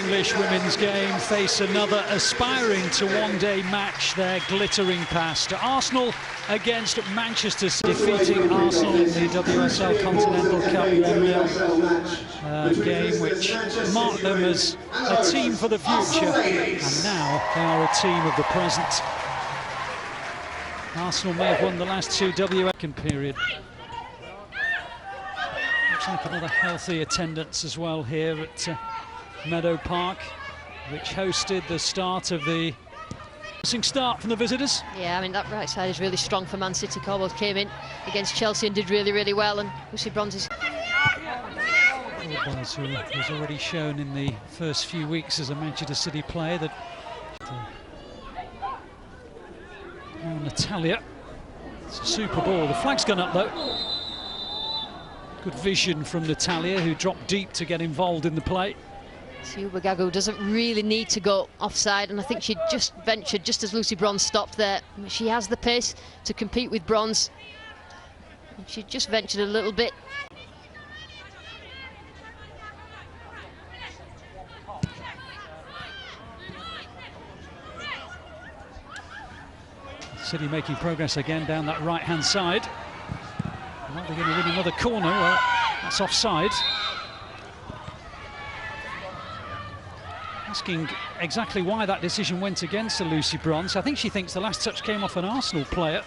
English women's game face another aspiring to one-day match their glittering past. Arsenal against Manchester City, defeating Arsenal in the WSL Continental Cup 1-0 game, which marked them as a team for the future, and now they are a team of the present. Arsenal may have won the last two WSL period. Looks like another healthy attendance as well here at Meadow Park, which hosted the start of the start from the visitors. Yeah, I mean, that right side is really strong for Man City. Corboz came in against Chelsea and did really well, and Lucy Bronze is... Corboz, who has already shown in the first few weeks as a Manchester City player that... Now Natalia, it's a super ball. The flag's gone up though. Good vision from Natalia, who dropped deep to get involved in the play. Ubagagu doesn't really need to go offside, and I think she just ventured just as Lucy Bronze stopped there. She has the pace to compete with Bronze. She just ventured a little bit. City making progress again down that right-hand side. Are they going to win another corner? Well, that's offside. Asking exactly why that decision went against Lucy Bronze. I think she thinks the last touch came off an Arsenal player.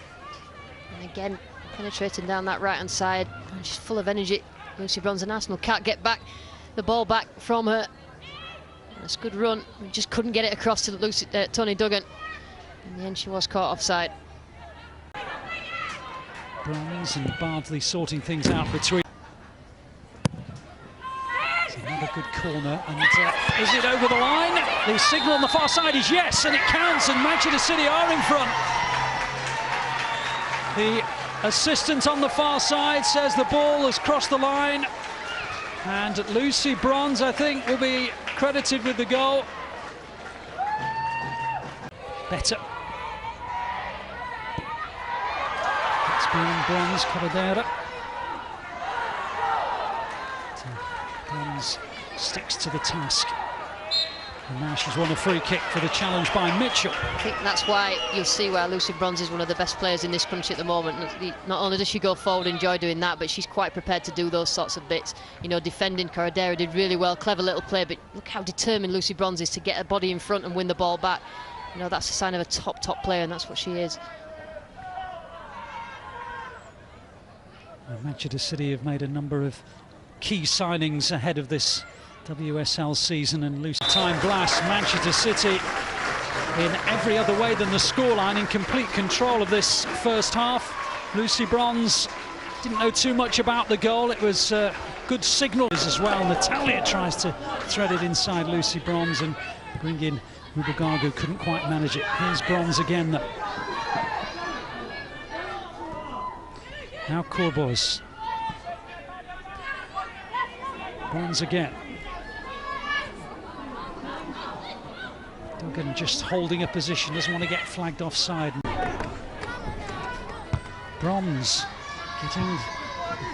And again, penetrating down that right-hand side. And she's full of energy. Lucy Bronze, and Arsenal can't get back the ball back from her. That's a good run. We just couldn't get it across to Toni Duggan. In the end, she was caught offside. Bronze and Bardsley sorting things out between. It's another good corner, and is it over the line? The signal on the far side is yes, and it counts, and Manchester City are in front. The assistant on the far side says the ball has crossed the line, and Lucy Bronze, I think, will be credited with the goal. Better. It's been Bronze, Caballero. Bronze sticks to the task. And now she's won a free kick for the challenge by Mitchell. I think that's why you'll see why Lucy Bronze is one of the best players in this country at the moment. Not only does she go forward, enjoy doing that, but she's quite prepared to do those sorts of bits. You know, defending, Corredera did really well, clever little play, but look how determined Lucy Bronze is to get her body in front and win the ball back. You know, that's a sign of a top player, and that's what she is. Manchester City have made a number of key signings ahead of this WSL season, and Lucy time blast. Manchester City in every other way than the scoreline, in complete control of this first half. Lucy Bronze didn't know too much about the goal. It was good signals as well. Natalia tries to thread it inside Lucy Bronze and bring in Ubagagu, couldn't quite manage it. Here's Bronze again though. Now Corboz. Bronze again. Duggan just holding a position, doesn't want to get flagged offside. Bronze getting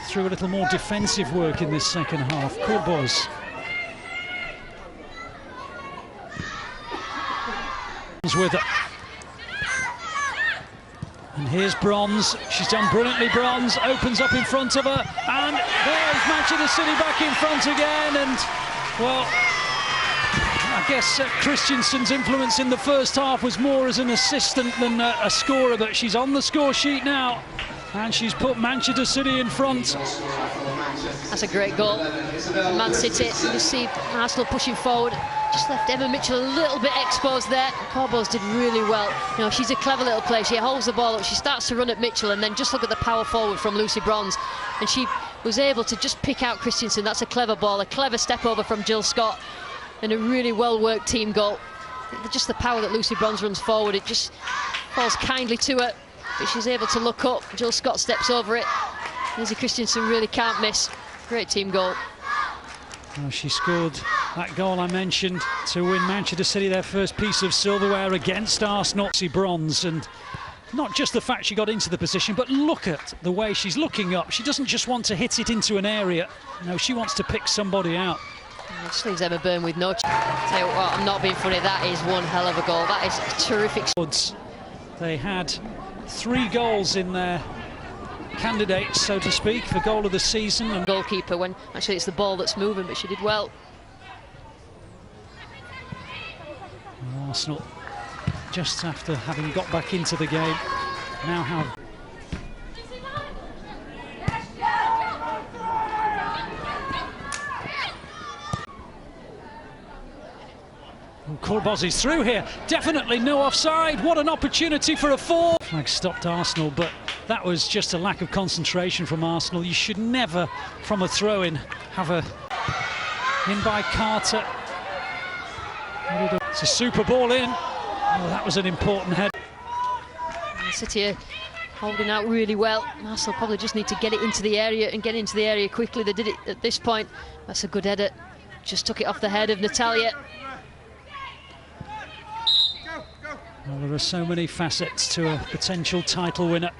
through a little more defensive work in this second half. Corboz. With it. And here's Bronze. She's done brilliantly. Bronze opens up in front of her, and there's Manchester City back in front again. And well, I guess Christensen's influence in the first half was more as an assistant than a scorer, but she's on the score sheet now, and she's put Manchester City in front. That's a great goal. Man City, you see Arsenal pushing forward. Just left Emma Mitchell a little bit exposed there. Corboz did really well. You know, she's a clever little player. She holds the ball up, she starts to run at Mitchell, and then just look at the power forward from Lucy Bronze. And she was able to just pick out Christensen. That's a clever ball, a clever step over from Jill Scott, and a really well-worked team goal. Just the power that Lucy Bronze runs forward, it just falls kindly to her, but she's able to look up. Jill Scott steps over it. Lizzie Christensen really can't miss. Great team goal. Well, she scored that goal I mentioned to win Manchester City their first piece of silverware against Arsenal. Bronze, and not just the fact she got into the position, but look at the way she's looking up. She doesn't just want to hit it into an area. No, she wants to pick somebody out. Just leaves Emma Byrne with no chance. Tell you what, I'm not being funny, that is one hell of a goal. That is a terrific. They had 3 goals in their candidates, so to speak, for goal of the season. And goalkeeper, when actually it's the ball that's moving, but she did well. Arsenal, just after having got back into the game, now have... Corboz is through here, definitely no offside. What an opportunity for a 4. Flag stopped Arsenal, but that was just a lack of concentration from Arsenal. You should never, from a throw-in, have a... In by Carter. It's a super ball in. Oh, that was an important head. City are holding out really well. Arsenal probably just need to get it into the area and get into the area quickly. They did it at this point. That's a good header. Just took it off the head of Natalia. Well, there are so many facets to a potential title winner.